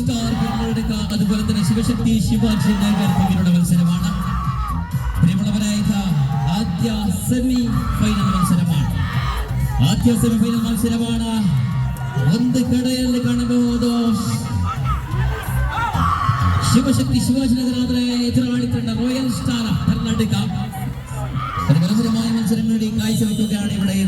Star അതുപോലെ തന്നെ ശിവശക്തി ശിവാജി തമ്മിലുള്ള മത്സരമാണ്. പ്രിയമുള്ളവരായ ആദ്യ സെമി ഫൈനൽ മത്സരമാണ്. ഒന്ന് കടയിൽ കാണുമ്പോൾ ശിവശക്തി ശിവാജി നഗരത്തിലെ എതിരാളികളുടെ റോയൽ സ്റ്റാർ കർണാടക മനോഹരമായ മത്സരങ്ങളുടെ കാഴ്ചവെക്കുകയാണ് ഇവിടെ.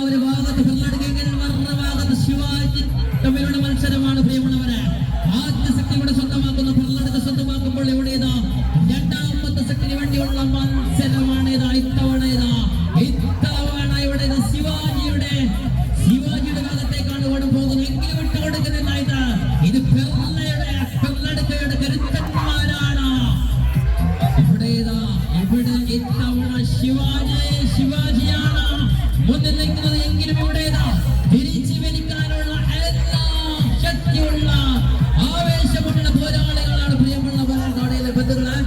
ഒരു ഭാഗത്ത് കർണാടക ഭാഗത്ത് ശിവാജി തമ്മിലുള്ള മത്സരമാണ്. പ്രിയമുള്ളവരെ, ആദ്യ ശക്തിയുടെ സ്വന്തമാക്കുന്ന കർണാടക സ്വന്തമാക്കുമ്പോൾ ഇവിടെ രണ്ടാമത്തെ ശക്തിക്ക് വേണ്ടിയുള്ള മത്സരമാണ്. ഇത്തവണ ഇവിടെ ശിവാജിയുടെ ഭാഗത്തേക്കാണ് ഓടും പോകുന്നത്. എങ്കിലും വിട്ടുകൊടുക്കുന്നില്ല. ഇത് കർണാടകയുടെ കരുത്തന്മാരാണ്. ഇവിടെ ഇത്തവണ ശിവാജിയാണ് മുന്നിൽ നിൽക്കുന്നത്. എങ്കിലും ഇവിടെ തിരിച്ചു വലിക്കാനുള്ള എല്ലാ ശക്തിയുള്ള ആവേശമുള്ള പോരാളികളാണ്. പ്രിയമുള്ള കർണാടകയിലെ ബന്ധുക്കളെ,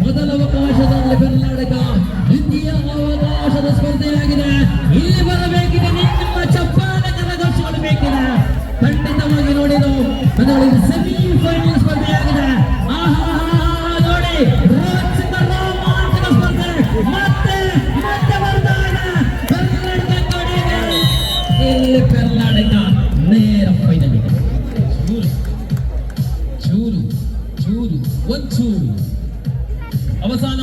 ಮೊದಲವಕಾಶದಲ್ಲಿ ಕರ್ನಾಟಕ ದ್ವಿತೀಯ ಅವಕಾಶದ ಸ್ಪರ್ಧೆಯಾಗಿದೆ. ಇಲ್ಲಿ ಬರಬೇಕಿದೆ, ನಿಮ್ಮ ಚಪ್ಪಾಳೆ ಕರಘೋಷಗಳು ಬೇಕಿದೆ. ಖಂಡಿತವಾಗಿ ನೋಡಿದು ಸೆಮಿಫೈನಲ್ ಸ್ಪರ್ಧೆಯಾಗಿದೆ. ನೋಡಿ, ರೋಮಾಂಚಕ ಸ್ಪರ್ಧೆ ಮತ್ತೆ ಬರ್ತಾ ಇದೆ ಕರ್ನಾಟಕ ಕಡೆಗೆ. ಇಲ್ಲಿ ಕರ್ನಾಟಕ ನೇರ ಫೈನಲಿಗೆ. ಚೂರು ಒಂಚೂರು ಅವಸಾನ.